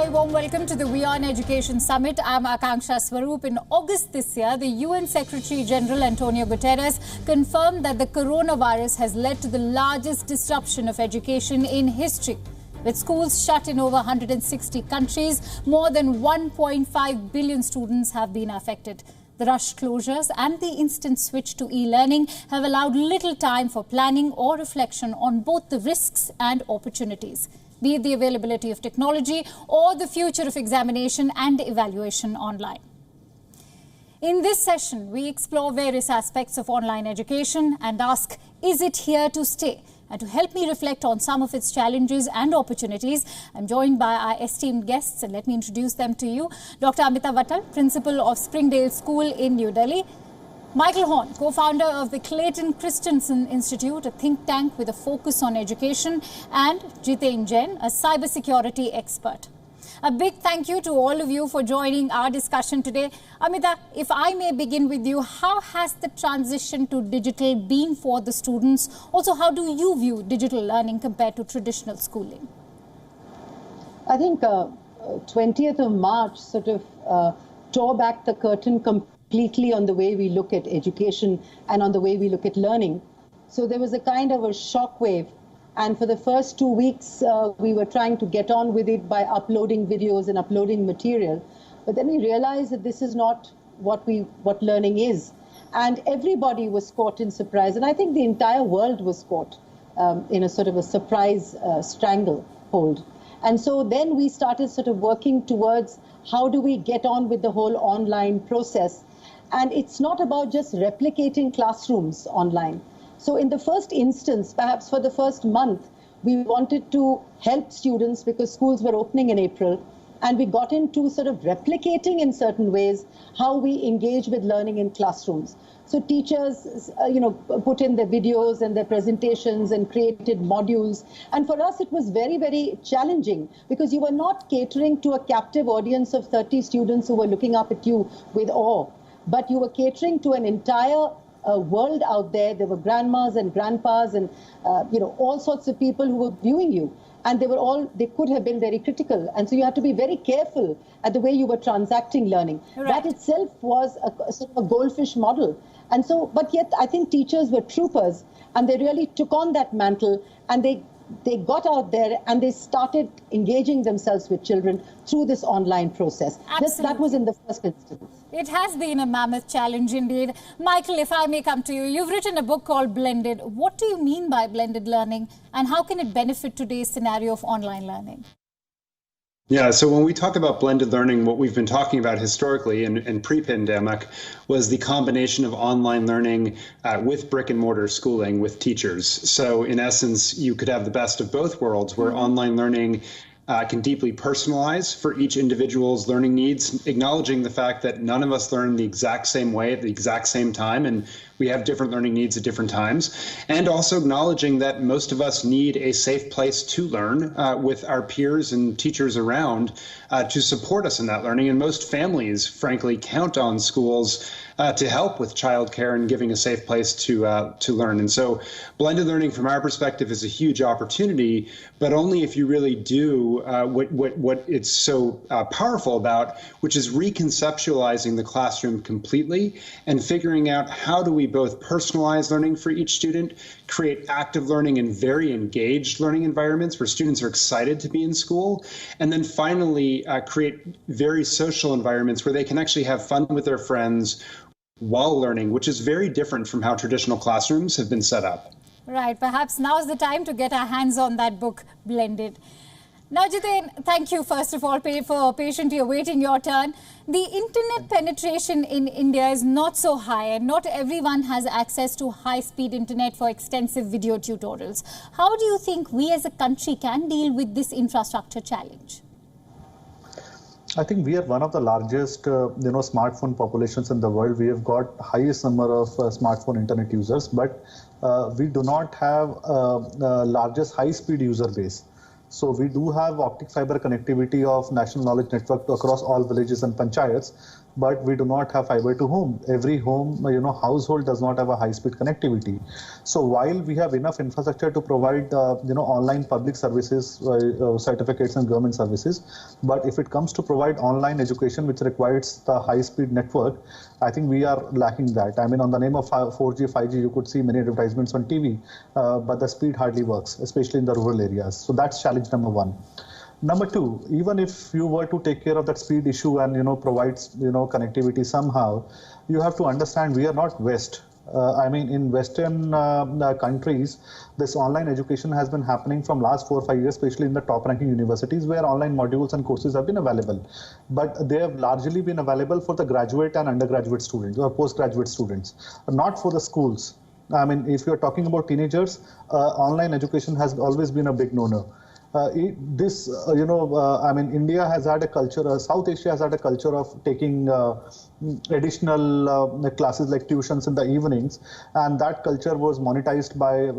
Very warm welcome to the WION Education Summit. I'm Akanksha Swaroop. In August this year, the UN Secretary General Antonio Guterres confirmed that the coronavirus has led to the largest disruption of education in history. With schools shut in over 160 countries, more than 1.5 billion students have been affected. The rushed closures and the instant switch to e-learning have allowed little time for planning or reflection on both the risks and opportunities, be it the availability of technology or the future of examination and evaluation online. In this session, we explore various aspects of online education and ask, is it here to stay? And to help me reflect on some of its challenges and opportunities, I'm joined by our esteemed guests, and let me introduce them to you. Dr. Amita Vatal, Principal of Springdale School in New Delhi. Michael Horn, co-founder of the Clayton Christensen Institute, a think tank with a focus on education, and Jiten Jain, a cybersecurity expert. A big thank you to all of you for joining our discussion today. Amita, if I may begin with you, how has the transition to digital been for the students? Also, how do you view digital learning compared to traditional schooling? I think 20th of March sort of tore back the curtain completely on the way we look at education and on the way we look at learning. So there was a kind of a shockwave. And for the first 2 weeks, we were trying to get on with it by uploading videos and uploading material. But then we realized that this is not what learning is. And everybody was caught in surprise. And I think the entire world was caught in a sort of a surprise stranglehold. And so then we started sort of working towards how do we get on with the whole online process. And it's not about just replicating classrooms online. So in the first instance, perhaps for the first month, we wanted to help students because schools were opening in April. And we got into sort of replicating in certain ways how we engage with learning in classrooms. So teachers, put in their videos and their presentations and created modules. And for us, it was very, very challenging because you were not catering to a captive audience of 30 students who were looking up at you with awe, but you were catering to an entire world out there. There were grandmas and grandpas and all sorts of people who were viewing you, and they could have been very critical, and so you had to be very careful at the way you were transacting learning. Right. That itself was a sort of a goldfish model, and so but yet I think teachers were troopers, and they really took on that mantle, and they got out there and they started engaging themselves with children through this online process. That was in the first instance. It has been a mammoth challenge indeed. Michael, if I may come to you, you've written a book called Blended. What do you mean by blended learning, and how can it benefit today's scenario of online learning? Yeah, so when we talk about blended learning, what we've been talking about historically and pre-pandemic was the combination of online learning with brick and mortar schooling with teachers. So in essence, you could have the best of both worlds where online learning can deeply personalize for each individual's learning needs, acknowledging the fact that none of us learn the exact same way at the exact same time, and we have different learning needs at different times, and also acknowledging that most of us need a safe place to learn with our peers and teachers around to support us in that learning. And most families, frankly, count on schools to help with childcare and giving a safe place to learn. And so blended learning from our perspective is a huge opportunity, but only if you really do what it's so powerful about, which is reconceptualizing the classroom completely and figuring out how do we both personalize learning for each student, create active learning and very engaged learning environments where students are excited to be in school, and then finally create very social environments where they can actually have fun with their friends while learning, which is very different from how traditional classrooms have been set up. Right. Perhaps now's the time to get our hands on that book, Blended. Now, Jiten, thank you, first of all, for patiently awaiting your turn. The internet penetration in India is not so high, and not everyone has access to high-speed internet for extensive video tutorials. How do you think we as a country can deal with this infrastructure challenge? I think we are one of the largest, smartphone populations in the world. We have got highest number of smartphone internet users, but we do not have largest high-speed user base. So we do have optic fiber connectivity of National Knowledge Network across all villages and panchayats, but we do not have fiber to home. Every home, household does not have a high-speed connectivity. So while we have enough infrastructure to provide, online public services, certificates and government services, but if it comes to provide online education, which requires the high-speed network, I think we are lacking that. I mean, on the name of 4G, 5G, you could see many advertisements on TV, but the speed hardly works, especially in the rural areas. So that's challenge number one. Number two, even if you were to take care of that speed issue and provide connectivity somehow, you have to understand we are not West. I mean, in Western countries, this online education has been happening from last 4 or 5 years, especially in the top-ranking universities where online modules and courses have been available. But they have largely been available for the graduate and undergraduate students or postgraduate students, not for the schools. I mean, if you're talking about teenagers, online education has always been a big no-no. India has had a culture, South Asia has had a culture of taking additional classes like tuitions in the evenings, and that culture was monetized by,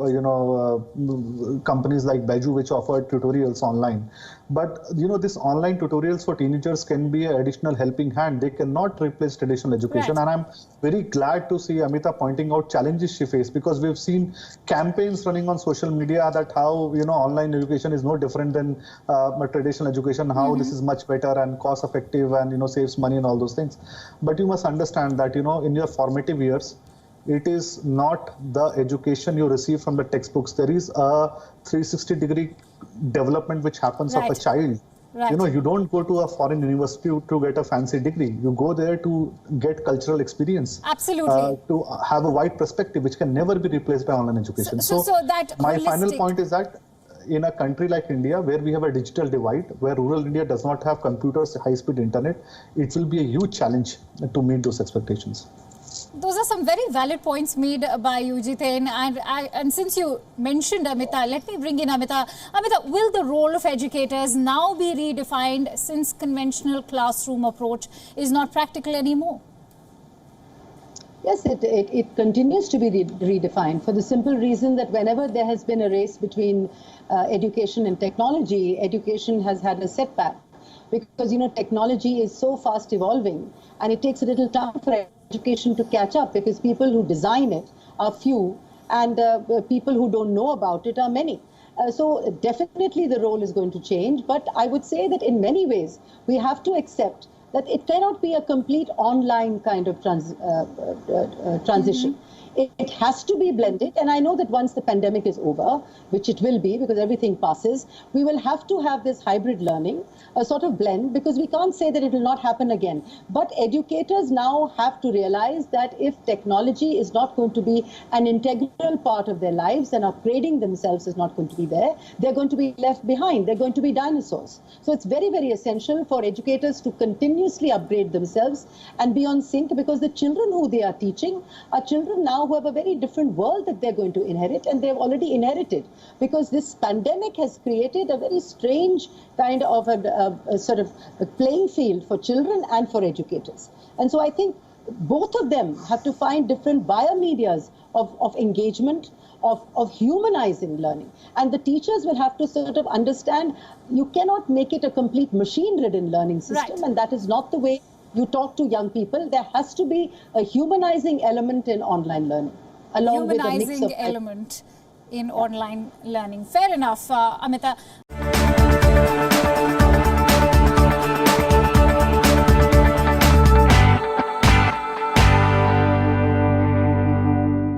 companies like Byju, which offered tutorials online. But, this online tutorials for teenagers can be an additional helping hand. They cannot replace traditional education. Right. And I'm very glad to see Amita pointing out challenges she faced, because we've seen campaigns running on social media that how, online education is no different than traditional education, how this is much better and cost effective and, saves money and all those things. But you must understand that, in your formative years, it is not the education you receive from the textbooks. There is a 360-degree development which happens of a child. Right. You don't go to a foreign university to get a fancy degree. You go there to get cultural experience. Absolutely. To have a wide perspective, which can never be replaced by online education. So that my final point is that in a country like India, where we have a digital divide, where rural India does not have computers, high-speed internet, it will be a huge challenge to meet those expectations. Those are some very valid points made by you, Jiten. And since you mentioned Amita, let me bring in Amita. Amita, will the role of educators now be redefined since conventional classroom approach is not practical anymore? Yes, it continues to be redefined for the simple reason that whenever there has been a race between education and technology, education has had a setback. Because, technology is so fast evolving and it takes a little time for education to catch up, because people who design it are few and people who don't know about it are many. So definitely the role is going to change. But I would say that in many ways, we have to accept that it cannot be a complete online kind of transition. It has to be blended. And I know that once the pandemic is over, which it will be because everything passes, we will have to have this hybrid learning, a sort of blend, because we can't say that it will not happen again. But educators now have to realize that if technology is not going to be an integral part of their lives and upgrading themselves is not going to be there, they're going to be left behind. They're going to be dinosaurs. So it's very, very essential for educators to continuously upgrade themselves and be on sync, because the children who they are teaching are children now who have a very different world that they're going to inherit, and they've already inherited, because this pandemic has created a very strange kind of a sort of a playing field for children and for educators. And so I think both of them have to find different biomedias of engagement, of humanizing learning. And the teachers will have to sort of understand you cannot make it a complete machine-ridden learning system, right. And that is not the way you talk to young people. There has to be a humanizing element in online learning, along with a mix of element in online learning. Fair enough, Amita.